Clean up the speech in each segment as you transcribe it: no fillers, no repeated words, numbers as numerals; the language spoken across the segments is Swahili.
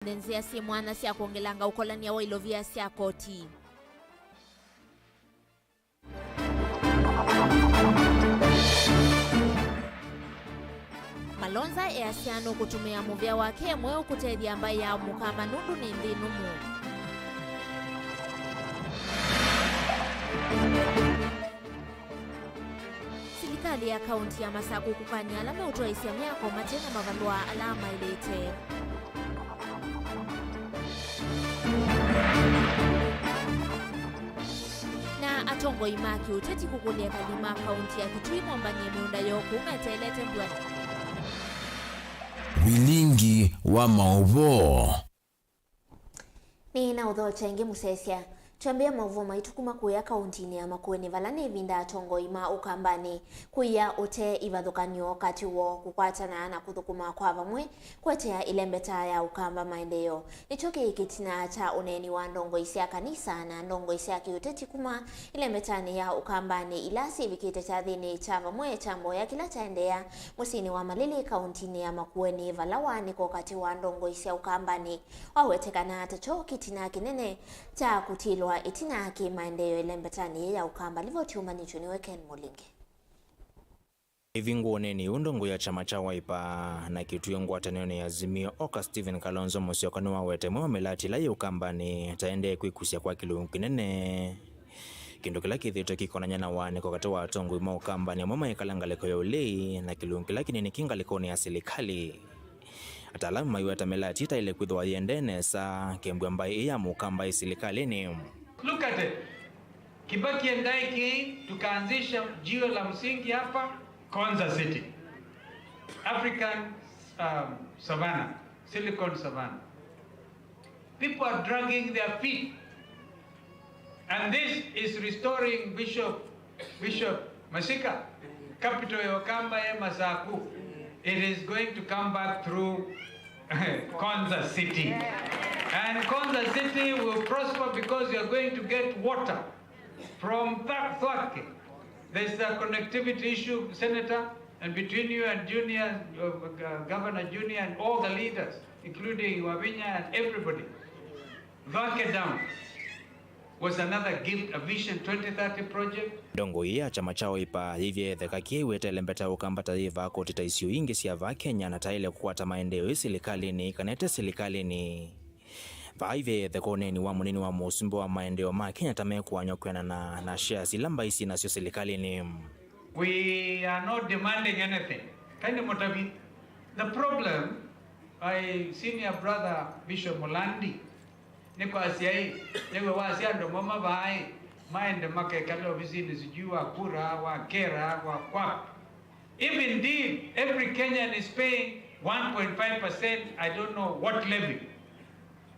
Ndenzia si mwana si kuongelanga ukolania wa ilovia si koti. Malonza easiano kutumia muvya wake mweo kutedia ambaye ya mukama nundu ni ndinumu. Serikali ya kaunti ya Masaku kukanya alama utoa isiamu yako matena mavalua alama ilete. Na atongo imaki uteti kukulia kalima kaunti ya Kitui mwambani miunda yoku umetelete mbwani. Vilingi wa Mauvoo. Ni na udho chenge musesia. Chambia Mauvoo maitukuma kuya kaunti ya Makueni valani vinda atongo ima ukambani kuya ote ivadhukanyo kati wo kukwatana na kuthukuma kwa vamwe kwetea ilembeta ya ukamba maendeleo. Nichoke ikitina cha uneni wa ndongo isia kanisa na ndongo isia kiuteti kuma ilembetani ya ukambani ilasi vikite cha dhini cha vamwe chambo ya kila chaendea musini wa Malili kaunti ya Makueni valawa niko kati wa ndongo isia ukambani wawetekana tacho kitina kinene cha kutilo itina ki maendeleo ilembetani ya ukamba livyotiuma nicho niwe Ken Mulingi. Ivingu oneni undongo ya chama cha Wiper na Kitui ngwatanio ya Azimio oka Stephen Kalonzo Musyoka wa wete mwa melati la ya ukambani taende kwikusia kwa kilungu kinene. Kindu kila kithito kikonanya na wane kwa katoa atongo ima ukambani mama ikalangaleko ya ulei na kilungu kila kinini kingalikoni ya serikali. Atalamu mayu atamelati ita ile kuidhwa yendene sa kembu ambaye ya mukamba ya serikali ni. Look at it. Kibaki Ndaiki tukaanzisha jiwe la msingi hapa Konza City. African Savannah, Silicon Savannah. People are dragging their feet. And this is restoring Bishop Masika, capital ya Wakamba ya Masaku. It is going to come back through Konza City. And Konza City will prosper because you are going to get water from Thwake. There's a connectivity issue, Senator, and between you and Junior, Governor Junior and all the leaders, including Wavinya and everybody. Thwake Dam was another gift, a Vision 2030 project. Dongo ya chama cha Wiper hivye thekakie wete lembeta ukamba taiva koti taisio ingi siya Kenya na taile kukwata maendeleo serikali ni kanete serikali ni. Vaive thekone wa munini wa musumbo wa maendeleo ma Kenya tamekuwa nyokwena na shares ilamba isi na sio serikali ni. We are not demanding anything. Kind of motavi. The problem, my senior brother Bishop Molandi, niko asiai, niko wasia ndo mama bai, maende make kalo vizini sijua kura wa kera wa kwap. If indeed every Kenyan is paying 1.5%, I don't know what levy.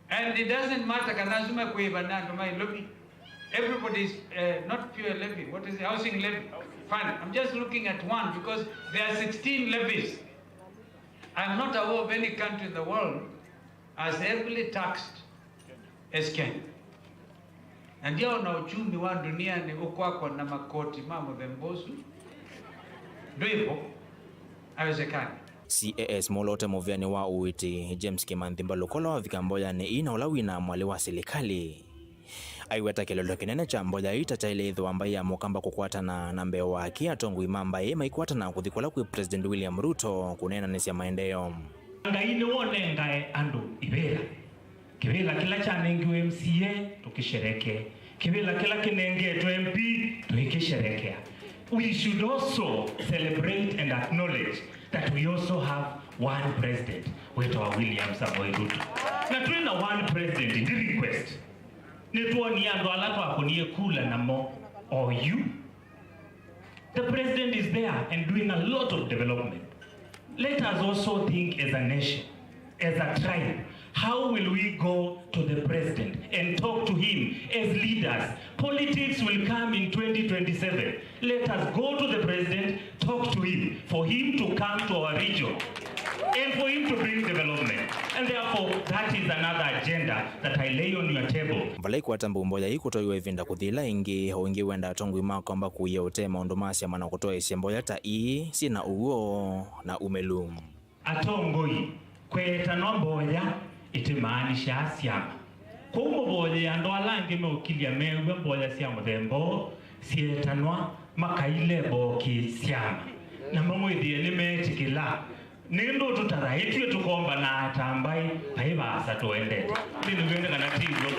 And it doesn't matter kanazuma kuiba na ndo my lobby. Everybody's not pure levy. What is the housing levy? Fine. I'm just looking at one because there are 16 levies. I'm not aware of any country in the world as heavily taxed as Kenya. And yao na uchumi wa dunia ni ukwako na makoti mamo thembosu. Ndio hivyo. Haiwezekani. CAS molote movyani wa uiti James Kimandhimba lokola wa vikamboya ni ina ulawina mwale wa serikali. Aiweta kelelo kinene cha mboja ita chaile idhu ambaye ya mokamba kukwata na mbeo wa kia tongu imamba ema ikuwata na kuthikola kwa President William Ruto kunena nisi ya maendeleo. Ngaine wone ngae andu ibera. Kibela kila chanengi MCA tukishereke. Kibela kila kinenge to MP tukishereke. We should also celebrate and acknowledge that we also have one president, William Samoei Ruto. Na tuina one president in the request. Netuwa ni ando alato akoniye kula na mo or you. The president is there and doing a lot of development. Let us also think as a nation, as a tribe. How will we go to the president and talk to him as leaders? Politics will come in 2027. Let us go to the president, talk to him, for him to come to our region and for him to bring development. And therefore, that is another agenda that I lay on your table. Valai kwa tambu mboja hii kutoiwe vinda kuthila ingi hoingi wenda tongu ima kwamba kuye utema ondumasi ya mana kutoa isi mboja ta ii sina uo na umelum. Atongoi kwe tanomboja itimaanisha siama kwa umuboye ando alange meukilia mewe mboya siama thembo sietanwa makaile boki siama na mamwithie nimetikila nindo tutaraitwe tukomba na atambai paibasa tuendete ndio ngende kana tigo.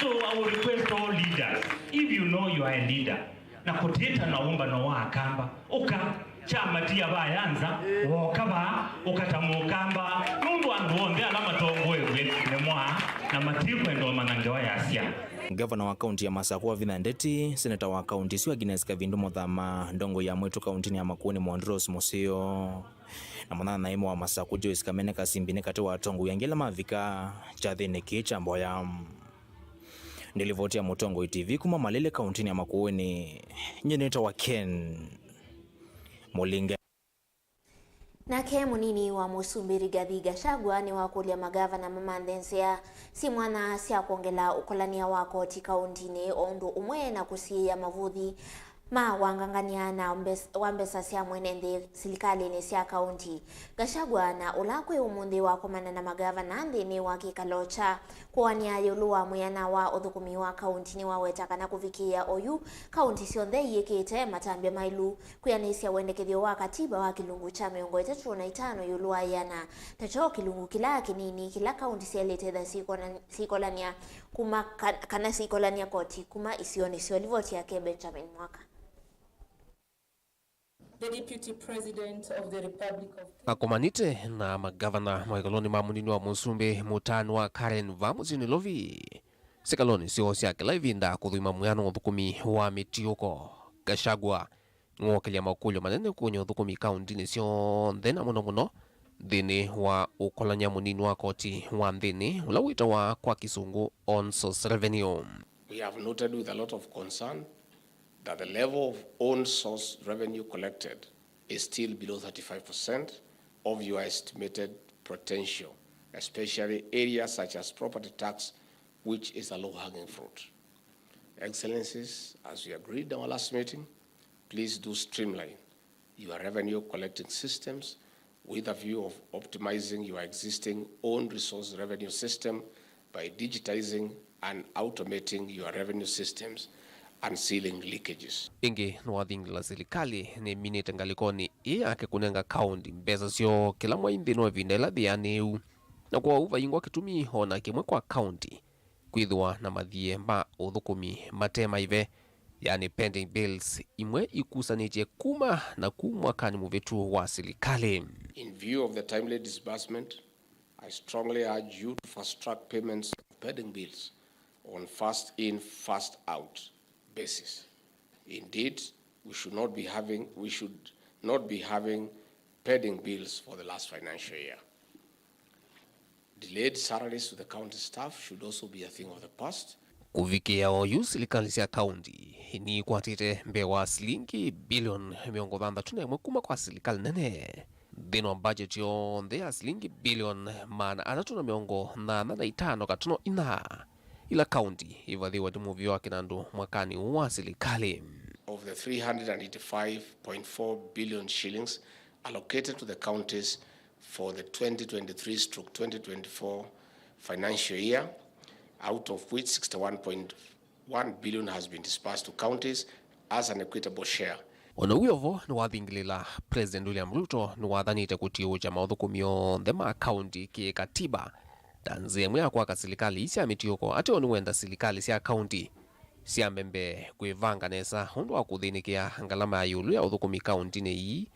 So I will request all leaders, if you know you are a leader na kutita na umba na wakamba uka chama tia bayanza wakaba ukatamukamba nundu anduonde alama tongwewe nemwa na matiku ndo manangewa ya Asia. Gavana wa kaunti ya Masako Vinandeti, seneta wa kaunti siwa Guinness Kavindu Muthama, ndongo ya mwetu kaunti ya Makueni Mondros Musio na mwana naimu wa Masako Joyce Kamene Kasimbine kati wa tongu yangela mavika chathini kicha mboya ndilivotia Mutongo TV kuma malele kaunti ya Makueni nyeneta wa Ken Mulinga. Nake munini wa Musumbiri Rigathi Gachagua ni wakulia magavana mamandhensia si mwana sia kuongela ukolania wako ti kauntini ondu umwe na kusia mavuthi ma wangangania na wambesa sia mwenende silikali ni sia kaunti. Gachagua na ulakwe umundi wa komana na magavana ndini wa kikalocha kuwania yuluwa muyana wa uthukumi wa kaunti ni wawetaka na kufikia oyu kaunti sionthe yikite matambia mailu kuyanisia wendekethio wa katiba wa kilungu cha miongo 35 yuluwa yana tacho kilungu kila kinini kila kaunti sielete dha sikolania kuma kana sikolania koti kuma isioni sio livoti yake Benjamin Mwaka. The Deputy President of the Republic of akomanite na magavana maikoloni mamunini wa Musumbi mutano wa Karen Vamuzini Lovi sikaloni sio sia kila kuthima muyano thukumi wa mitiuko. Gachagua ngokelia makulyo manene kunyo thukumi kaunti sio ndena muno dhini wa ukolanya munini wa koti wa ndini ulawita wa kwa kisungu on source revenue. We have noted with a lot of concern that the level of own source revenue collected is still below 35% of your estimated potential, especially areas such as property tax, which is a low-hanging fruit. Excellencies, as we agreed in our last meeting, please do streamline your revenue collecting systems with a view of optimizing your existing own resource revenue system by digitizing and automating your revenue systems and sealing leakages. Ingi nuwathingila serikali ni minite ngalikoni ake kunenga kaunti mbesa sio kila mwaindi no vindela thianeu na kwa uva ingwa kitumi hona kimwe kwa kaunti kwithwa na mathie ma uthukumi matema ive yani pending bills imwe ikusanitie kuma na kumwakani muvetu wa serikali. In view of the timely disbursement, I strongly urge you to fast-track payments of pending bills on first in, first out basis. Indeed, we should not be having pending bills for the last financial year. Delayed salaries to the county staff should also be a thing of the past. Kuvikia oyu serikali cia kaunti ni kwatite mbewa shilingi bilioni 600 kuma kwa serikali nene dhino budget yo ndea shilingi bilioni 385 katuno ina ila kaunti ivadhiwa timuvi wake nandu mwakani wa serikali. Of the 385.4 billion shillings allocated to the counties for the 2023/2024 financial year, out of which 61.1 billion has been disbursed to counties as an equitable share. Ono uyovo ni wathingilila President William Ruto ni wathanite kutiuja mauthukumio ndema county ki katiba danze mwe kwa ka serikali isia mitiuko ati onu wenda serikali sia county sia mbembe kwivanga nesa hundu akuthinikia ngalama yulu ya uthukumi county nei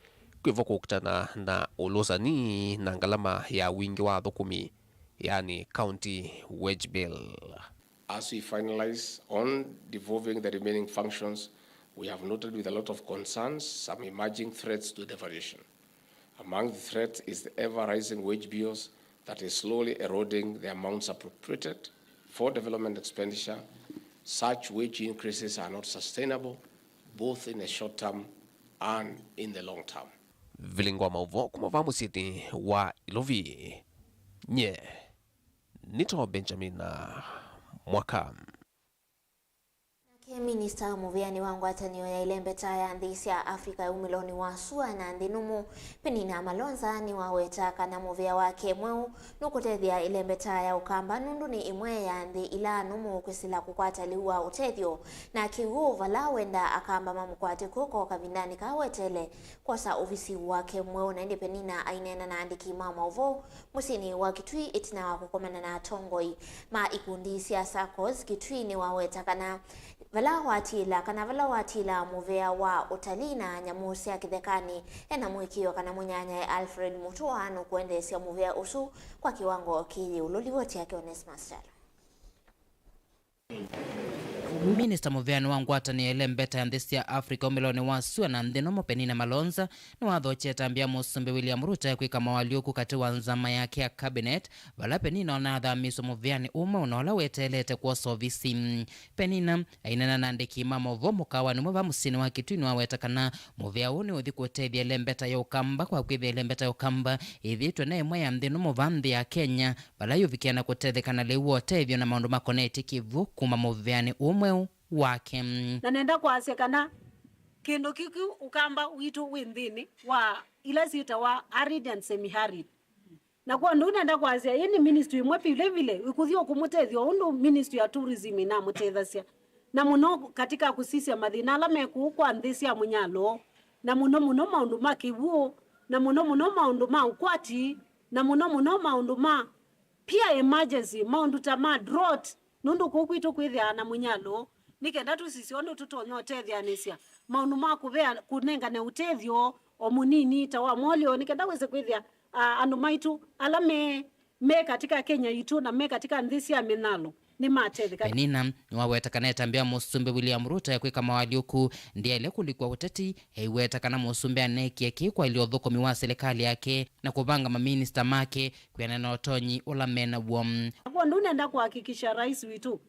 kwivoko kukutana na ulosani na ngalama ya wingi wa uthukumi yani county wage bill. As we finalize on devolving the remaining functions, we have noted with a lot of concerns some emerging threats to devolution. Among the threats is the ever-rising wage bills that is slowly eroding the amounts appropriated for development expenditure. Such wage increases are not sustainable, both in the short term and in the long term. Vilingi wa Mauvoo kumava musiti wa Ilovi. Nye, nito Benjamin Mwaka. Minister muviani wangu atanio ya ilembeta ya ndisi ya Afrika ya umiloni wa sua na ndinumu penina malonza ni waweta kana muvia wake mweu nukutethia ilembeta ya ukamba nundu ni imwe ya ndi ila numu kwisila kukwata liwa utethio na kiwu vala wenda akamba mamukwati kuko kavindani kawetele kwasa ofisi wake mweu na ndi penina ainena na andiki Mauvoo musini wa Kitui itina wa kukomana na tongoi ma ikundi siasa cause Kitui ni waweta kana vala watila muvea wa utalii na nyamusi ya kithekani ena mwikio kana munyanya Alfred Mutua no kuendesya muvea usu kwa kiwango kili uloliwoti yake Onesmus Chala. Minister muveani wangu atani elembeta ya ndisi ya Afrika umiloni wa sua na ndinomo penina malonza na wadhoche tambia musumbi William Ruto ya kuika mawaliuku kati wa nzama yake ya cabinet vala penina onadha miso muveani ume unola wetelete kwa sovisi penina ainana na ndiki Mauvoo mukawa ni muva musini wa Kitui wa wetakana muvea uni uthikutethi elembeta ya ukamba kwa kwithi elembeta ya ukamba ithitwe na imwe ya ndinomo vandi ya Kenya vala yuvikiana kutethekana liu otethio na maundu makoneti kivu kuma muveani umwe wake na nenda kwase kana kindu kiki ukamba witu windini wa ila sita wa arid and semi arid na kwa ndu nenda kwase yini ministry mwe vile vile ukuthio kumutethio undu ministry ya tourism na mutethasya na muno katika kusisia mathina la meku kwa ndisi ya munyalo na muno maundu makivu na muno maundu ma ukwati na muno maundu ma pia emergency maundu tama drought nundu kukwitu kwithia na munyalo nikenda tu sisi ondo tutonyo tethianisya maundu ma kuvea kunenga ne utethio omunini tawa molio nikenda weze kwithia andu maitu ala me katika Kenya itu na me katika ndisi ya minalo ni matethika penina wawetakana tambia musumbi William Ruto ya kwika mawaliuku ndiye ile kulikuwa uteti heiwetakana musumbi aneki kwa iliothukomi wa serikali yake na kubanga maminista make kuyana na otonyi ulamena wom kwa ndu nenda kuhakikisha rais witu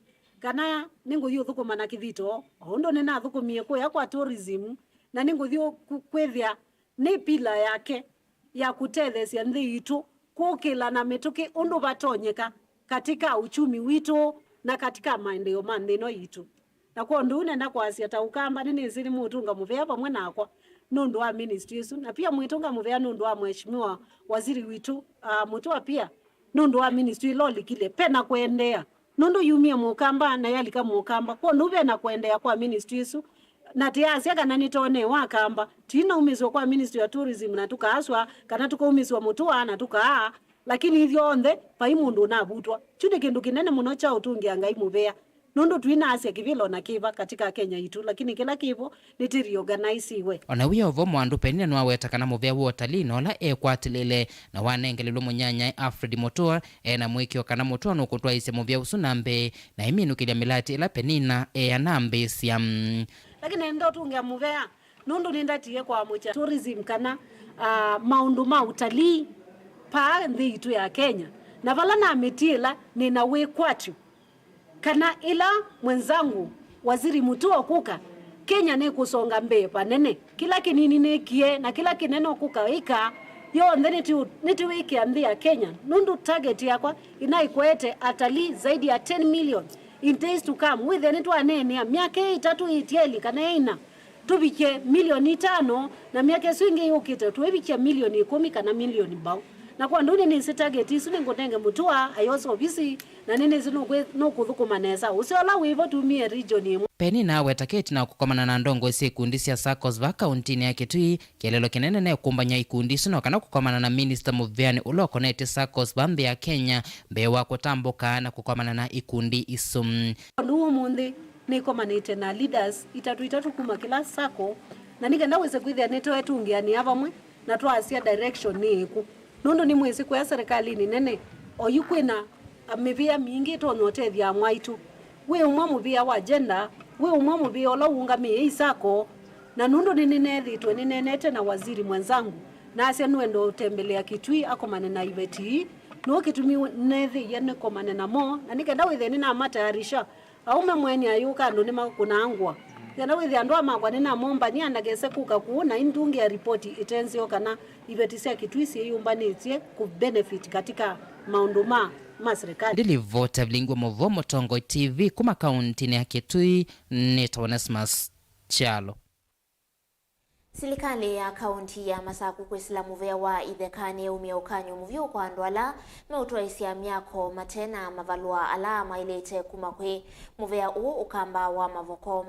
kana ningu yu thukuma na kithito ondo nena thukumie kwa tourism na ningu thio kwethia ni pila yake ya kutethesia nthi itu kukila na mituki undu batonyeka katika uchumi witu na katika maendeleo mandeno yitu na kwa ndu nenda kwasia ta ukamba nini zili mutunga muvea pamwe nakwa nundu wa ministry isu na pia muitunga muvea nundu wa mheshimiwa waziri witu Mutua pia nundu wa ministry loli kile pena kuendea nundu yumie mukamba na yalika mukamba kwa nube na kuendea kwa ministry isu na tiasia kana nitone wakamba tina umizwa kwa ministry ya tourism na tukaaswa kana tukaumizwa Mutua na tukaa lakini hivyo onde paimundu na butwa chune kindu kinene muno cha utungi angai muvea nundu twina asia kivilo na kiva katika Kenya itu lakini kila kivo nitiri organize ona wiyo vo mwandu penina no awetakana muvea wo utalii nola ekwatilile na wanengelelo munyanya Alfred Mutua na mwikio kana Mutua no kutwa ise muvea usunambe na iminu kilia milati ila penina anambe siam lakini ndo tungia muvea nundu nindatie kwa mucha tourism kana maundu ma utalii pa nthi itu ya Kenya na vala na ametila nina wekwatu kana ila mwenzangu waziri Mutua kuka Kenya ne kusonga mbele panene kila kinini nekie na kila kineno kuka ika yo niti wiki nthi ya Kenya nundu target yakwa inaikwete atali zaidi ya 10 million in days to come with the netwa nene ya miaka 3 itieli kana ina tubike milioni 5 na miaka swingi ukite tuwebike milioni 10 kana milioni bao na kwa nduni ni target isu ngotenge Mutua ayoso ofisi na nene zino no kuthukuma nesa usiola wivo tumie region imwe penina wetaketi na kukomana na ndongo isi ikundi sia SACCOS va kauntini ya Kitui kielelo kinene ne kumbanya ikundi sino kana kukomana na minister muveani uloko neti SACCOS bambi ya Kenya bewa kutambuka na kukomana na ikundi isum nduo mundi ni komanite na leaders itatu kuma kila sako na nigenda weze kwithia neto etungiani avamwe na twasia direction ni iku nundu ni mwezi kwa serikali ni nene oyukwina mivia mingi tonotethia mwaitu we umwe muvia wa agenda we umwe muvia ola ungamie isako na nundu ninethitwe ninenete na waziri mwenzangu na asia nuendo utembelea Kitui akomane na iveti no kitumi nethi yene komane na mo na nikenda witheni na matayarisha aume mweni ayuka ndo nima kunaangwa yana withi andu amakwa nina momba ni andagese kuka kuona indungi ya ripoti itenzio kana iveti sia Kitui si yumbanitye ku benefit katika maunduma maserikali. Ndilivota Vilingi wa Mauvoo Motongo TV kuma kaunti ya Kitui ni Tawanesmas Chalo. Serikali ya kaunti ya Masaku kwisila muvea wa ithekani umia ukanyo muvyo kwa ndwala meutoa isia miako matena mavalua alama ilete kuma kwe muvea ukamba wa mavoko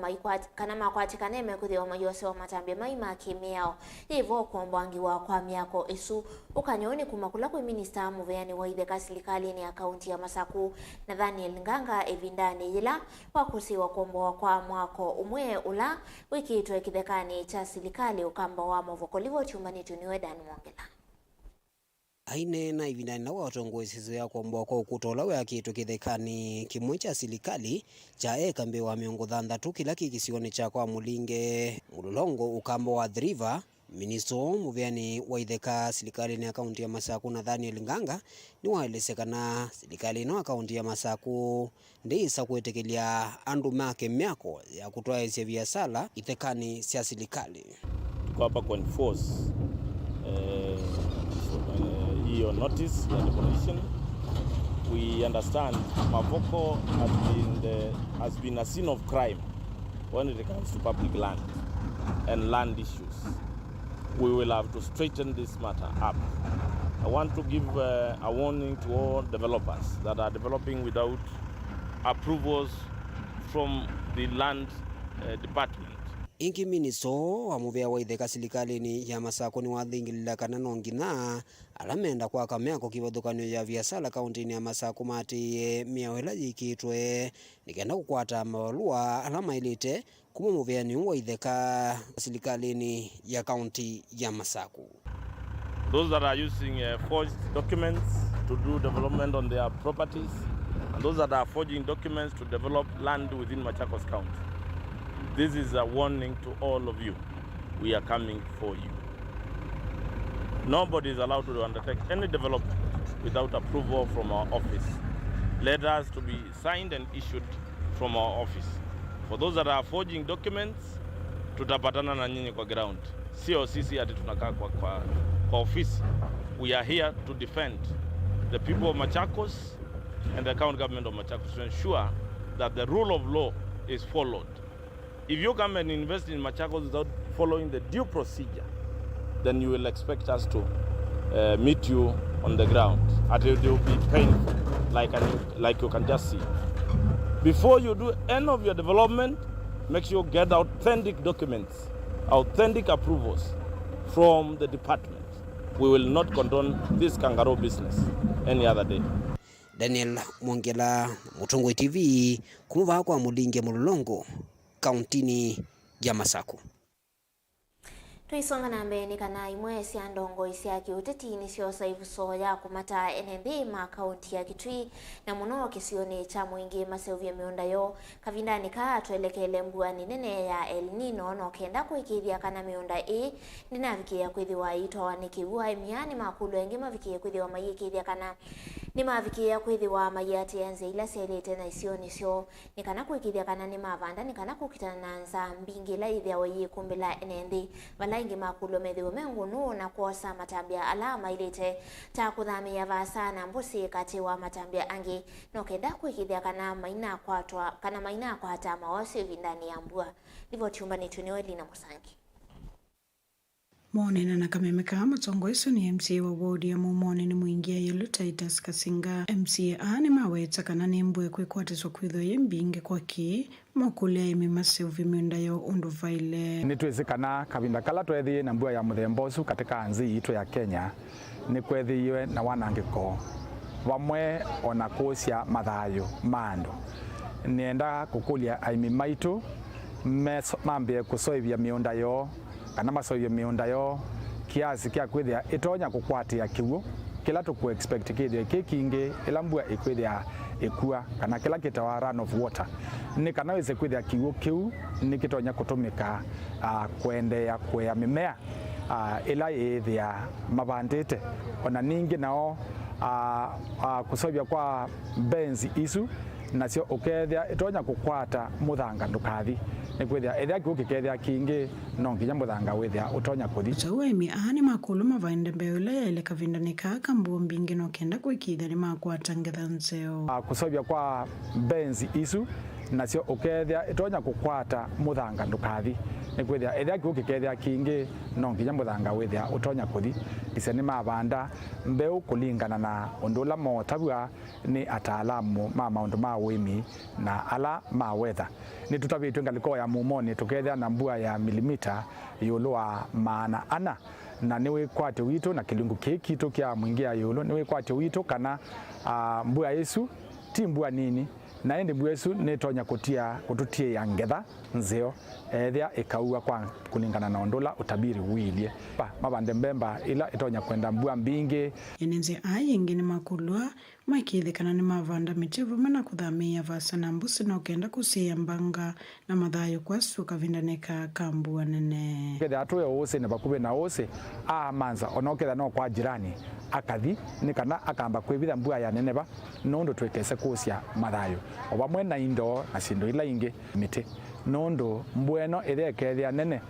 kana makwatikane mekuthio mayose wa matambia maima kimiao hivyo kumbwangiwa kwa miako isu ukanyoni kuma kula kwa minister muveani wa itheka serikali ni ya kaunti ya Masaku na Daniel Nganga evindani ila wakusiwa komboa kwa mwako umwe ula wiki itwe kithekani cha serikali ukamba wa Mauvoo livo chumbani tuniwe Dan Mwongela. Aine na ivindani na watongwesizo ya komboa kwa ukutola wa kitu kithekani kimwe cha serikali cha ekambe wa miongo thandatu kila kikisione cha kwa Mulinge mulolongo ukamba wa River. Minister muveani wa itheka serikali ni akaunti ya Masaku na Daniel Nganga ni waelesekana serikali no akaunti ya Masaku ndisa kuetekelia andu make miako ya kutoa isia biashara ithekani sia serikali. Tuko hapa kwa enforce hiyo notice ya demolition. We understand Mauvoo has been a scene of crime when it comes to public land and land issues. We will have to straighten this matter up. I want to give a warning to all developers that are developing without approvals from the land department. Inki ministo wa muvea wa itheka serikali ni ya Masaku ni wathingilila kana nongina alamenda kwa kameako kivathukanio ya biashara kaunti ni ya Masaku mati miawela yikitwe nikenda kukwata mavalua alama ilite kuma muveani wa itheka serikali ni ya kaunti ya Masaku. Those that are using forged documents to do development on their properties, and those that are forging documents to develop land within Machakos County. This is a warning to all of you. We are coming for you. Nobody is allowed to undertake any development without approval from our office. Letters to be signed and issued from our office. For those that are forging documents, tutapatana na nyinyi kwa ground. Sio sisi ati tunakaa kwa office. We are here to defend the people of Machakos and the county government of Machakos to ensure that the rule of law is followed. If you come and invest in Machakos without following the due procedure, then you will expect us to meet you on the ground. And it will be painful, like you can just see. Before you do any of your development, make sure you get authentic documents, authentic approvals from the department. We will not condone this kangaroo business any other day. Daniel Mwongela, Motongo TV, kumuva kwa Mulinge mulolongo kauntini ya Masaku. Tuisonga na mbeni kana imwe sia ndongo isia kiuteti ni sio saivuso ya kumata NND ma kaunti ya Kitui na muno kisioni cha mwingi masevya miunda yo kavindani ka tuelekele mbuani nene ya El Nino no kenda kuikithia kana miunda ninavikia kwithiwa itwa nikiwa imiani makulu engi mavikia kwithiwa mayikithia kana ni mavikia kwithiwa mayati yanze ila selete na isioni sio nikana kuikithia kana ni mavanda nikana kukitana nza mbingila ithia wayi kumbila NND ingi makulu medhiwo mengu nuu na kuosa matambia alama ilete ta kuthamia vasana mbusi kati wa matambia angi no kenda kuikithia kana maina kwa hata mawasi vindani ya mbua livo chumbani tuniweli na Musangi. Mone na kamemeka Motongo isu ni MCA wa ward ya Mumone ni muingia yelu Titus Kasinga MCA ni maweta kana nembwe kwekwatiswa kwitho yembinge kwaki mokulia imimase uvimiunda yo unduvaile nitwizikana kavinda kala twethi na mbua ya muthembosu katika anzi itu ya Kenya ni kwethiwe na wanangiko vamwe ona kusia mathayo mando nienda kukulia aimi maitu mambie kusoivia miunda yo kana masoivia miunda yo kiasi kia kwithia itonya kukwatia kiwu kila tuku expect kithia kikingi ila mbua ikwithia ikua kana kila kitawa run of water ni kana wese kwithia kiwu kiu ni kitonya kutumika kuendea kwea mimea ila ithia mabandite ona ningi nao kusoivia kwa benzi isu nacio ukethia itonya kukwata muthanga ndukathi ni kwithia ethia kiukikethia kingi no nginya muthanga withia utonya kuthi Tawemi ani makulu mavainde mbeule ele kavindani kaka mbingi no kenda kuikitha ni makwata ngetha nzeo kusobia kwa benzi isu nacio ukethia itonya kukwata muthanga ndukathi ni kwithia ethia kiukikethia kingi no nginya muthanga withia utonya kuthi ise ni mavanda mbeu kulingana na undula motabua ni ataalamu ma maundu ma wimi na ala ma weather ni tutabitwe ngaliko ya mumoni tukethia na mbua ya milimita yulu wa maana ana na niwe kwate wito na kilungu kitu kia mwingia yulu niwe kwate wito kana mbua yesu ti mbua nini na ende mbua yesu nitonya kututie ya ngetha nzeo ethia ikaua kwa kulingana na ondula utabiri wilie mabande mbemba ila itonya kwenda mbua mbingi enenze ayingi ni makulwa makithikana ni mavanda mitivu mana kuthamia vasa na mbusi na ukenda kusia mbanga na mathayo kwa suka vindaneka kambua nene ketha atuwe ose ne bakube na ose manza onoketha no kwa jirani akathi ni kana akamba kwibitha mbua ya neneba nondo twekese kusia mathayo obamwe na indo na sindo ila ingi miti nondo mbueno ethekethia nene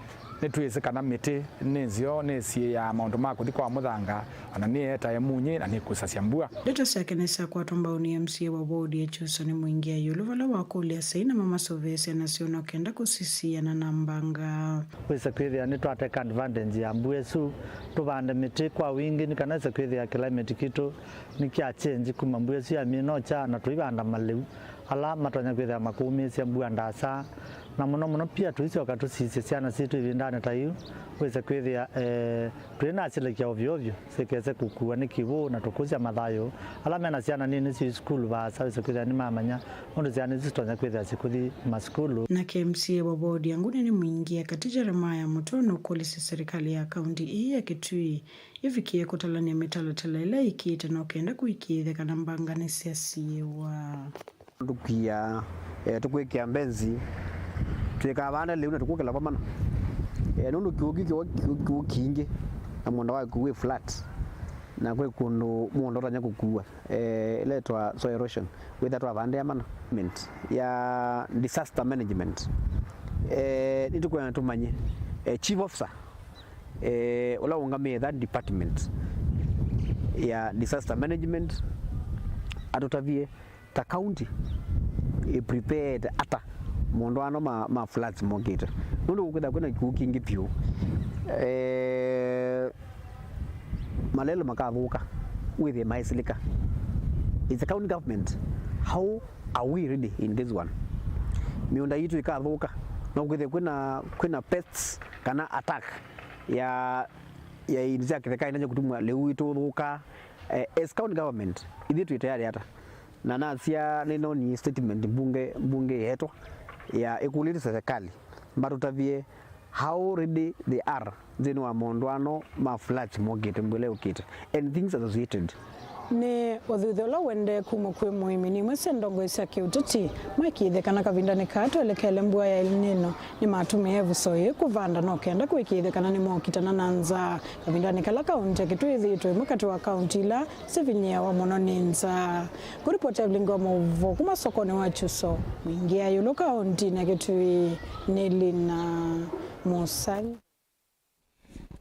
nitwise kana miti nizio nisie ya maundu ma kuthi kwa muthanga ona ni eta emunyi na ni kusasya mbua Dito sekenesa kwa tombauni MCA wa wodi ya chuso ni mwingia yulu vala wakulia saina mama sovesi na siona kenda kusisia na nambanga kwisa kwithia ni twateka advantage ya mbuesu tuvande miti kwa wingi ni kana isa kwithia climate kitu ni kia change kuma mbuesu ya minocha na tuivanda maleu ala matonya kwithia makumisia mbua ndasa na muno pia tuicoka tusisi ciana citu ivindane ta iu kwisa kwithia twina acilikia ovyo sikese kukua ni kivu na tukucia mathayo ala mena ciana nini ci skulu basa wisa kwithia ni mamanya undu ciana zitonya kwithia cikuthi maskulu na KMCA wa bodi yanguni ni mwingia kati Jeremiah Mutono kulisi serikali ya kaunti hii ya Kitui ifikie kutalania mitalatala ila ikiita na ukenda kuikithe kana mbanga ni siasiwa ndukia tukwikia mbenzi twikavana leo na tukukela pamana nundu kiuki kingi na mwanda wa kuwe flat na kwe kundu mwanda ranya kukua letwa soil erosion with that avande ya management ya disaster management nitukwe tumanye chief officer ola ungamie that department ya disaster management atotavie ta county prepared ata mondo ano ma floods mongita nundu ukida kwena kukingi pio malelo makavuka with the maisilika it's a county government how are we ready in this one miunda yitu ikavuka na ukida kwena pests kana attack ya inzia kitaka inaje kutumwa leo ituvuka as county government idhitu tayari hata na nasia neno ni statement bunge yetu ya ekuliti serikali mbato tavie how ready they are zenu wa mondwano ma flat mogete mbele ukite and things associated ne othuthola wende kuma kwe muhimi ni mwese ndongo isa kiutiti makithe kana kavindani kato elekele mbua ya elnino ni matumie vusoye kuvanda no kenda kwikithe kana ni mokitana nanza kavindani kala kaunti kitwithi itwe mukati wa kaunti la sivinyia wa mono ninza kuripoti Vilingi wa Mauvoo kuma sokoni wa chuso mwingia yulo kaunti na kitui Nilina Musali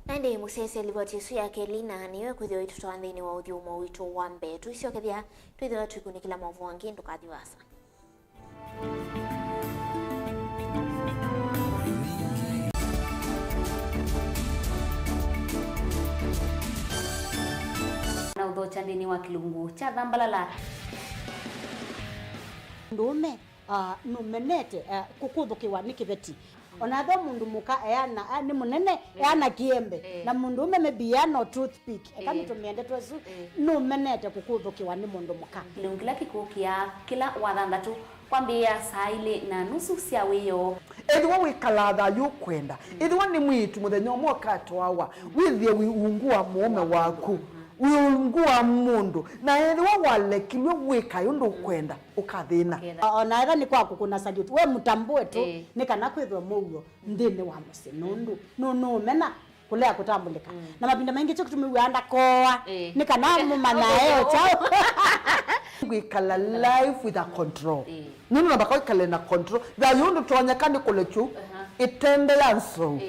Nande musese livotisu ya kelina niwe kuthio itu tuandhini wa udhiuma witu wambe tuisio kethia tuithio tuikunikila Mauvoo wangi ndukathiwasa na udhocha ndini wa kilungu cha dhambalala ndume numenete kukuthukiwa ni kiveti onatho mundu muka eana ni munene eana kiembe na mundu maybe no toothpick kama tumiende twesu numenete kukuthukiwa ni mundu muka kilungila kikukia kila wathanthatu kwambia saa ile na nusu cia wiyo ethwa wikalatha yukwenda ethwa ni mwitu muthenya umwe katwawa withie wiungua mume waku wiungua mundu na ethwa walekilwe wika yundu kwenda ukathina ona etha ni kwaku kuna salute we mutambue tu ni kana kwithwa mugo ndini wa musi nundu no mena kulea kutambulika na mapinda mengi cyo kutumiwa anda koa ni kana mumana eo chao We kala life with a control. Nino na bakoi kala na control. Da yundu tuwanya kandi kulechu. Itende yanso.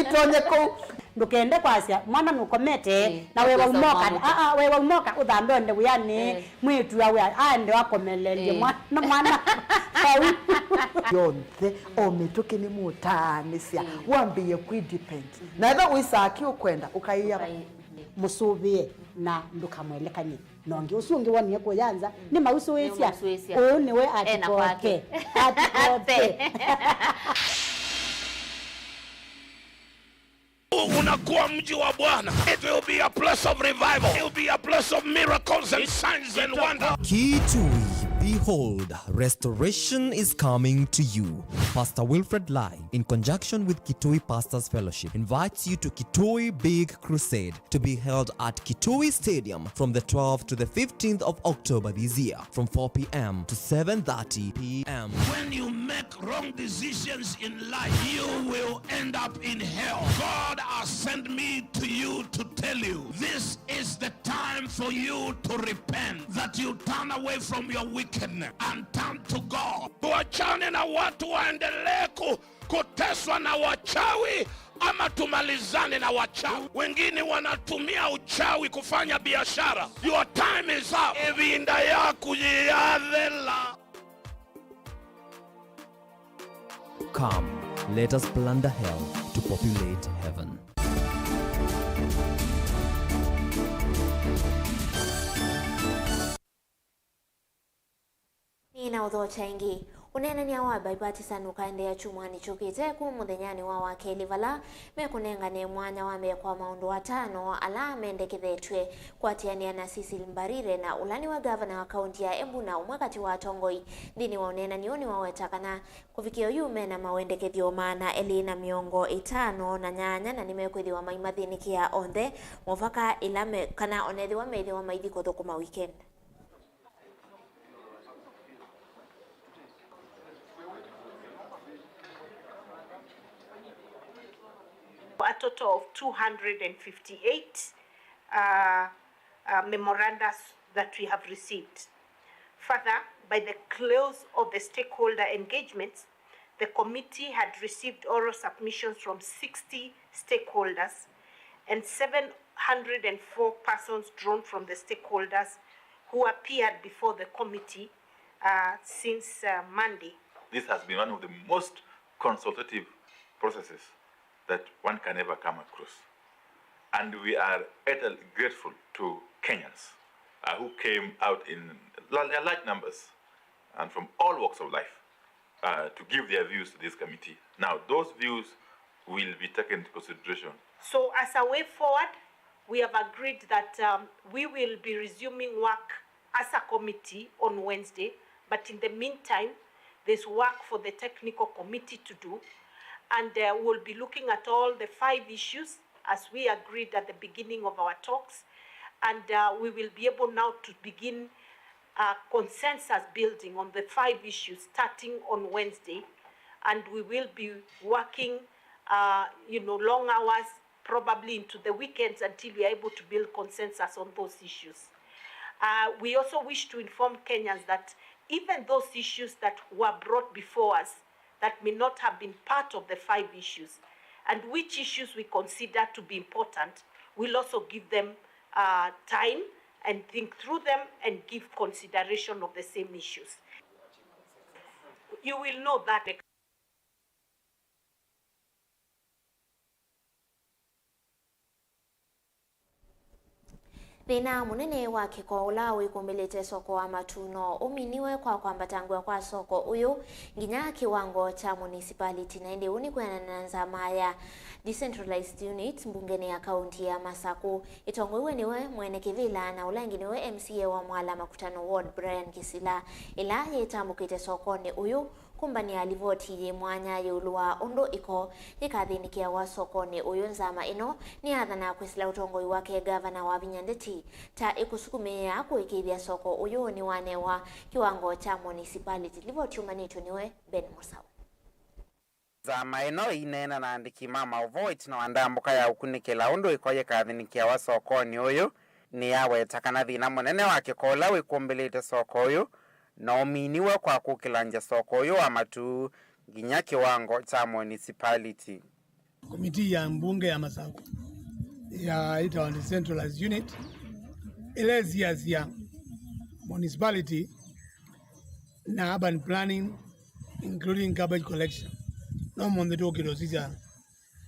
Itonye ko. Ndukende kwasya mwana nukomete na wewe umoka wewe umoka udambonde uyani mwitu yawe ande wakomelele mwana yonse ometoke ni mutanisia wambiye kwidepend na eba wisaki ukwenda ukaiya musubie na ndukamwelekanye nongi usungi waniye kuyanza ni mausuwesia niwe atikope Unakuwa mji wa Bwana. It will be a place of revival. It will be a place of miracles and signs and wonders. Kitui, behold, restoration is coming to you. Pastor Wilfred Lai, in conjunction with Kitui Pastors Fellowship, invites you to Kitui Big Crusade to be held at Kitui Stadium from the 12th to the 15th of October this year, from 4 p.m. to 7:30 p.m. When you make wrong decisions in life, you will end up in hell. God has sent me to you to tell you, this is the time for you to repent, that you turn away from your wickedness and turn to God. Tuachane na watu waendelee kuteswa na wachawi ama tumalizane na wachawi. Wengine wanatumia uchawi kufanya biashara. Your time is up. Evinda ya kujiyadhela. Come, let us plunder hell to populate heaven. Nina udho chaingi unena ni awa baibati sanu kaende ya chumani chukite kumuthenyani wa wake livala mekunenga ne mwanya wa mekwa maundu watano ala mendekethetwe kwatiania na Cecil Mbarire na ulani wa gavana wa kaunti ya Embu na umwakati wa Tongoi dini wa unena nioni wawetakana kufikio yume na mawendekethio maana elina miongo 5 na nyanya na nimekwithiwa maimathinikia onthe mufaka ilame kana onethiwa meithiwa maithiko thukuma weekend. A total of 258 memoranda that we have received. Further, by the close of the stakeholder engagements, the committee had received oral submissions from 60 stakeholders and 704 persons drawn from the stakeholders who appeared before the committee since Monday. This has been one of the most consultative processes that one can ever come across. And we are eternally grateful to Kenyans who came out in large numbers and from all walks of life to give their views to this committee. Now, those views will be taken into consideration. So as a way forward, we have agreed that we will be resuming work as a committee on Wednesday, but in the meantime, there's work for the technical committee to do. And we'll be looking at all the 5 issues as we agreed at the beginning of our talks. And we will be able now to begin consensus building on the 5 issues starting on Wednesday. And we will be working, long hours, probably into the weekends until we are able to build consensus on those issues. We also wish to inform Kenyans that even those issues that were brought before us that may not have been part of the 5 issues, and which issues we consider to be important, we'll also give them time and think through them and give consideration of the same issues. You will know that. Thina munene wa kiko ulawi kumilite soko wa matuno uminiwe kwa kwambatangwa kwa soko uyu nginya kiwango cha municipality na indi uni kwena nzama ya decentralized unit mbungeni ya kaunti ya Masaku itongoiwe niwe mwene kivila na ulangi niwe MCA wa Mwala Makutano Ward Brian Kisila ila yetambukite sokoni uyu kumbani alivoti ye mwanya yulua undo iko yikathinikia wa sokoni uyu nzama ino ni athana kwisila utongoi wake gavana wa Vinyandeti ta ikusukumia kuikithia soko uyu ni wanewa kiwango cha municipality livoti umanito niwe Ben Musau. Zama ino inena na andiki mama Mauvoo na wandambuka ya ukunikila undo iko yikathinikia wa sokoni uyu ni yaweta kana thina munene wa kikola wikumbelete soko uyu na uminiwe kwa kukilanja soko uyu wa matu nginya kiwango cha municipality. Komiti ya mbunge ya Masako ya ita decentralized unit elezia municipality na urban planning including garbage collection. No monde dokiro sija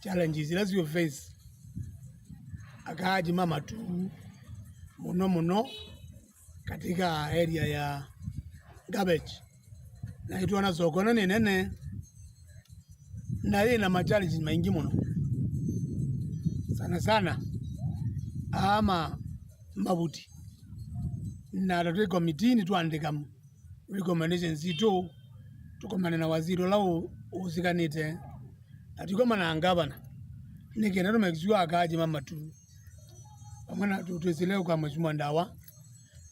challenges as you face akaji mama tu muno katika area ya garbage na itu wana soko na nene na ina machallenges maingi muno sana ama mabuti na rate committee ni tuandika recommendations ito tukomane na waziri lao usikanite atikomana ngabana nikenda to make sure akaji mama tu amana tusileo kwa mheshimiwa Ndawa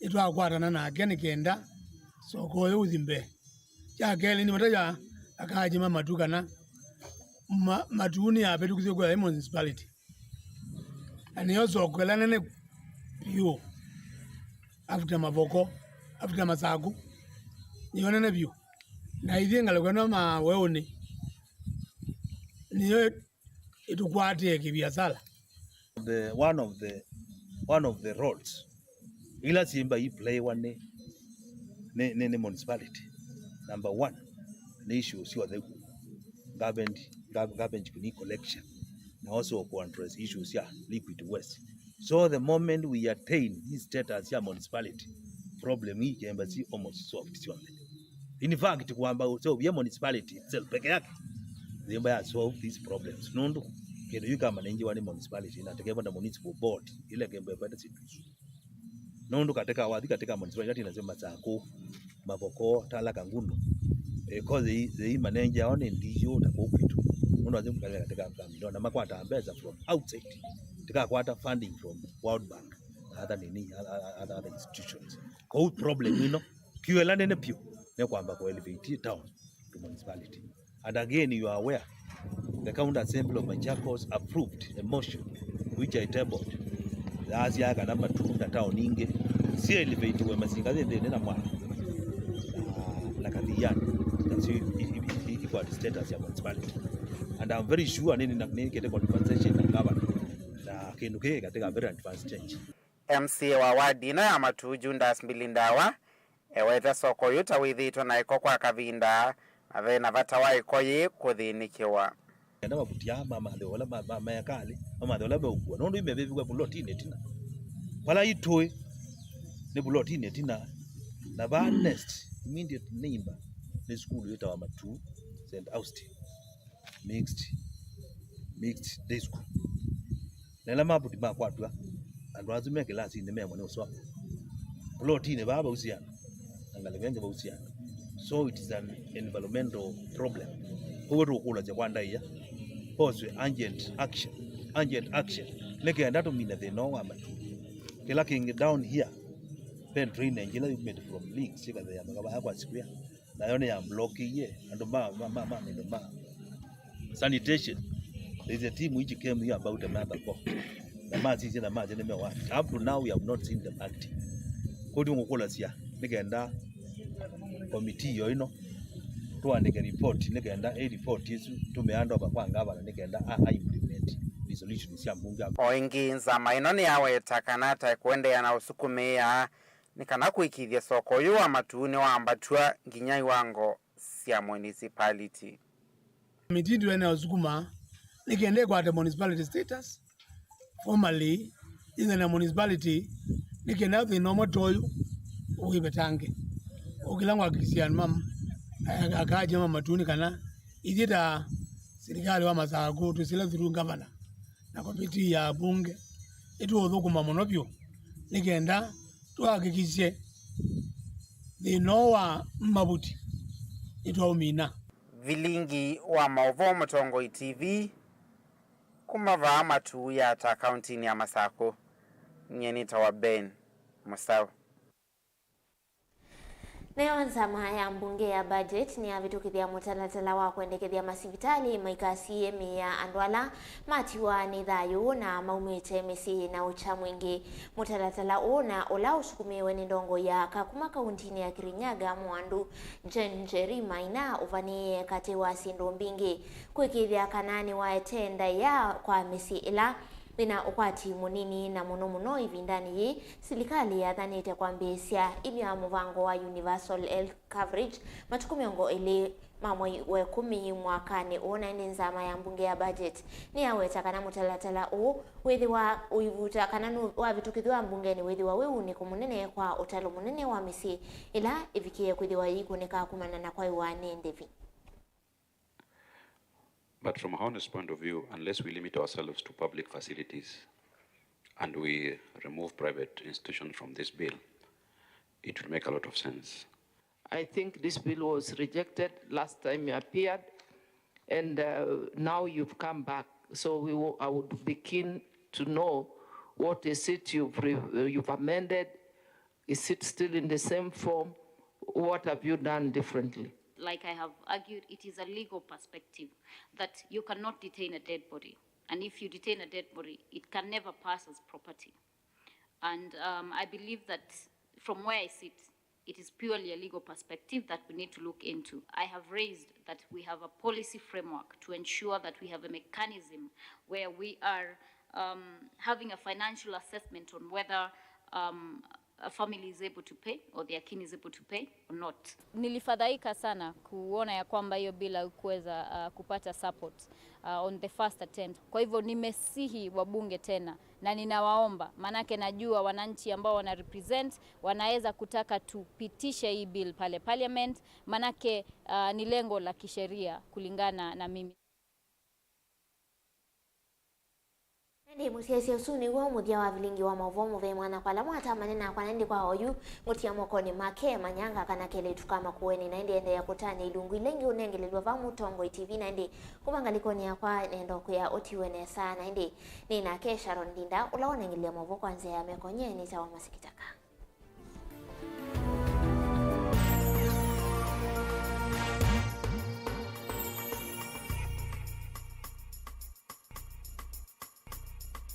itu akwatana na ageni kenda soko yo uzimbe ya kele ni mataja akaji mama tu kana matuni ape tukuzio kwa municipality aniyo soko la nene pio after Mauvoo after Masaku nione na pio na idhinga kwa ma weone niyo itukwate kibiasala. One of the roles ila simba you play one ne municipality. Number one, the issue is the garbage collection and also to address issues here liquid waste. So the moment we attain this status here municipality, problem hii can be almost solved. In fact, kwamba so we municipality itself peke yake ndio solve these problems. Nundu kile yuka manenji wa municipality na tekeva na municipal board ile kembe pata situ. Nundu katika municipality inasema Masako, Mauvoo, Talaka Ngundu. Because the manager on ndiyo takokitu. Nundu azimu katika milioni na makwata ambeza from outside. Tika kwata funding from World Bank other institutions. Kwa problem kiwela nene pio ne kwamba ko elevate town to municipality. And again, you are aware, the County Assembly of Machakos approved a motion which I tabled. Last year, number 2, the town inge, see elevate we mazinga then na mwana. La kadhiyan, that's equal status ya municipality. And I'm very sure nini na kete compensation na government na kenuke katika very advanced stage. MCA wa wadi na ya matu Jundas Mbilindawa ewete soko yuta withitwa na iko kwa kavinda avena vatawai koyi kuthinikiwa enda mabutia mama ndola mama yakali mama ndola beukwa nondo imebebi kwa buloti netina wala itoe ne buloti netina na ba next immediate neighbor the school yuta wa matu St. Austin mixed day school nela mabuti makwatwa and wazume kelasi ne memo ne uswa buloti ne baba usiana angalengenge ba usiana. So it is an environmental problem. Kuwetu kula cha kwanda iya. Pose urgent action. Leke ndato mina the no amatu. Kila king down here. Pen drainage ila you made from leaks sika the yamagaba yakwa square. Na yone ya block ye ando ma sanitation. There is a team which came here about a month ago. The mazi na mazi ne mewa. Up to now we have not seen them acting. Kodi ngukula sia. Nigenda committee yo tuandike report nigenda report yesu tumeanda bakwanga abana nigenda implement resolution cia mbunge oingi nzama ino ni aweta kanata kuendea na usukumia nikana kuikithia soko yu wa matuni wa ambatua nginya iwango cia municipality. Committee ndio ina usukuma nikende kwa the municipality status formally in the municipality nikenda the normal toyo uibetange ukilangwa kisian mam akaje mama tuni kana idita serikali wa Masako tusile through governor na komiti ya bunge itu othukuma muno pyo nikenda tuhakikishe thinowa mabuti itu umina. Vilingi wa Mauvoo Mtongoi TV kumava matu ya ta county ya Masako nyenita wa Ben Musawa. Nayo nzama ya mbunge ya budget ni avitukithia mutalatala wa kuendekethia masivitali maikasi ya andwala matiwa ni thayu na maumite misi na ucha mwingi. Mutalatala una ula usukumiwe ni ndongo ya kakuma kauntini ya Kirinyaga mwandu Njeri Maina uvani kati wa sindu mbingi kwikithia kanani wa etenda ya kwa misi ila ina ukwati munini na muno ivindani yi serikali yathanite kwambisya imya muvango wa universal health coverage matuku miongo ili mamwe we 10 mwakani una ndi nzama ya mbunge ya budget ni aweta kana mutalatala withi wa uivuta kana wa vitukithwa mbungeni withi wa wewu ni kumunene kwa utalo munene wa misi ila ivikie kwithiwa ikunika kumana na kwa iwane ndevi. But from a honest point of view, unless we limit ourselves to public facilities and we remove private institutions from this bill, it will make a lot of sense. I think this bill was rejected last time you appeared, and now you've come back. So I would be keen to know what is it you've amended. Is it still in the same form? What have you done differently? Like I have argued, it is a legal perspective that you cannot detain a dead body. And if you detain a dead body, it can never pass as property. And I believe that from where I sit, it is purely a legal perspective that we need to look into. I have raised that we have a policy framework to ensure that we have a mechanism where we are having a financial assessment on whether a family is able to pay or their kin is able to pay or not. Nilifadhaika sana kuona ya kwamba hiyo bila kuweza kupata support on the first attempt. Kwa hivyo nimesihi wabunge tena na ninawaomba, manake najua wananchi ambao wana represent wanaweza kutaka tupitishe hii bill pale parliament, manake ni lengo la kisheria kulingana na mimi. Ndi musiasi usuni wa muthia wa Vilingi wa Mauvoo muve mwana kwa lamu hata manena kwa nandi kwa hoyu mutia mokoni make manyanga kana kele tukama kuweni na ndi ende ya kutani ilungu ilengi unengelelwa va mutongo TV na ndi kumangalikoni ya kwa nendo kuya otiwene sana ndi nina kesha rondinda ulaona ngilia Mauvoo kwanza ya mekonye ni sawa masikitaka.